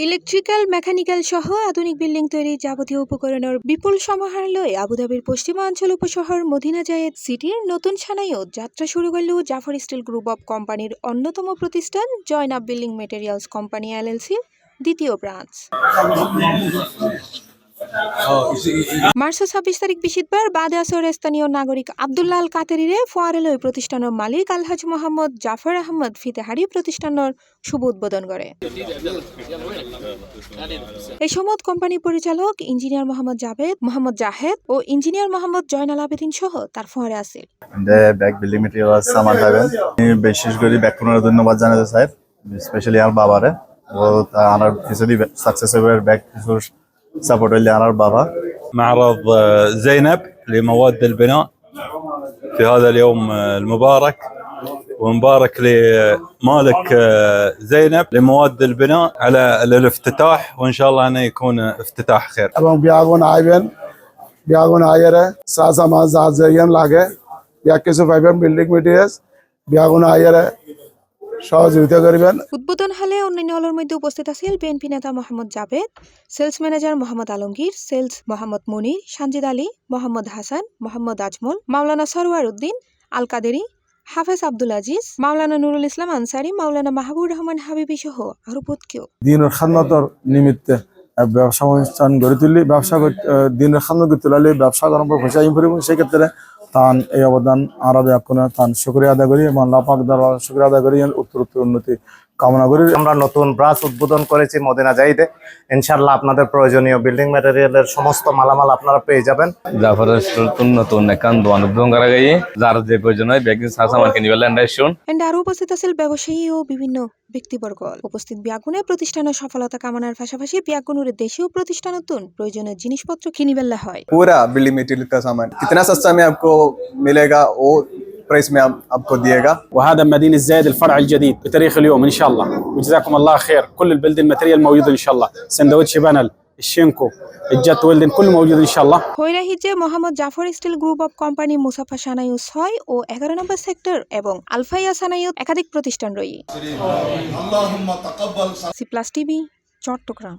Electrical, mechanical সহ আধুনিক building তৈরির যাবতীয় উপকরণের বিপুল সমাহার লয়ে আবুধাবির পশ্চিমাঞ্চল উপশহর মদিনা জায়েদ সিটির নতুন ছানাইত যাত্রা শুরু করল জাফর স্টিল গ্রুপ অব কোম্পানির অন্যতম প্রতিষ্ঠান জয়নাব বিল্ডিং মেটেরিয়ালস কোম্পানি এলএলসির দ্বিতীয় ব্রাঞ্চ। মার্চ 26 তারিখ বৃহস্পতিবার বাদে আসর স্থানীয় নাগরিক আব্দুল্লাহ আল কাতেরিরে ফোয়ারেলই প্রতিষ্ঠানের মালিক আলহাজ মোহাম্মদ জাফর আহমদ ফিতেহারি প্রতিষ্ঠানের শুভ উদ্বোধন করে। এই সময় কোম্পানি পরিচালক ইঞ্জিনিয়ার মোহাম্মদ জাভেদ, মোহাম্মদ জাহেদ ও ইঞ্জিনিয়ার মোহাম্মদ জয়নাল আবেদিন সহ তার ফোয়ারে আছে। ব্যাগ বিল্ডিং মেটেরিয়ালস আমার থাকবেন। বিশেষ করে ব্যাগগুলোর ধন্যবাদ জানাতে চাই, স্পেশালি আমার বাবারে। ও আমার পিছনে সাকসেস হবে ব্যাগ কিছু সাপোর্ট হইলে আমার বাবা। معرض زينب لمواد البناء في هذا اليوم المبارك، ومبارك لمالك زينب لمواد البناء على الافتتاح، وان شاء الله انه يكون افتتاح خير. এবং বিয়াগুন আইয়ারে সাজামা জাজায়ান লাগে ইয়া কিছু ফাইবার বিল্ডিং মেটেরিয়ালস বিয়াগুন আইয়ারে সহযোগিতা করবেন। উদ্বোধন হলে অন্যান্যর মধ্যে উপস্থিত আছেন বিএনপি নেতা Mohammad Javed, sales manager Mohammad Alamgir, sales Mohammad Munir, Sanjid Ali, Mohammad Hasan, Mohammad Ajmal, Maulana Sarwar Uddin Al Qadri, Hafez Abdul Aziz, মাওলানা নুরুল ইসলাম আনসারি, মাওলানা মাহবুর রহমান হাবিবি সহ আরো বহুত কেউ। দিনের খাদমতের নিমিত্তে ব্যবসা অনুষ্ঠান গড়ে তুললে দিনের খাদমত গড়ে তুলালে ব্যবসা করার পর পয়সা ইম্প্রুভ সেক্ষেত্রে তান এই অবদান আরো ব্যাকুণে তান শুকরিয়া আদায় করি এবং আল্লাহ পাক দরবারে শুকরিয়া আদায় করি, উত্তরোত্তর উন্নতি কামনা করি। আমরা নতুন ব্রাঞ্চ উদ্বোধন করেছি মদিনা জায়েদে। ইনশাআল্লাহ আপনাদের প্রয়োজনীয় বিল্ডিং ম্যাটেরিয়ালের সমস্ত মালামাল আপনারা পেয়ে যাবেন। জাফরের নতুন একান দোকান উদ্বোধন করা গিয়ে যার যে প্রয়োজন হয় ব্যাগিং সামানকে নিবেন এন্ডাইশন এন্ড আরো উপস্থিত আছেন ব্যবসায়ী ও বিভিন্ন ব্যক্তিবর্গ। উপস্থিত বিয়াগুনে প্রতিষ্ঠানের সফলতা কামনার পাশাপাশি বিয়াগুনের দেশীয় প্রতিষ্ঠান নতুন প্রয়োজনীয় জিনিসপত্র কিনিবেলা হয়। पूरा बिल्डिंग मटेरियल का सामान कितना सस्ता में आपको मिलेगा वो प्राइस में आपको दिएगा। وهذا مدينة زايد الفرع الجديد بتاريخ اليوم ان شاء الله، وجزاكم الله خير. كل البلدن ماتيريال موجود ان شاء الله، سندوتش بانل، الشينكو، الجت ويلدن كله موجود ان شاء الله. হৈরাহিজে Mohammad Jafar steel group of company Musaffah সানায়ু 6 ও 11 নম্বর সেক্টর এবং আলফাইয়া সানায়ু একাধিক প্রতিষ্ঠান রয়েছে। C plus TV, Chittagong.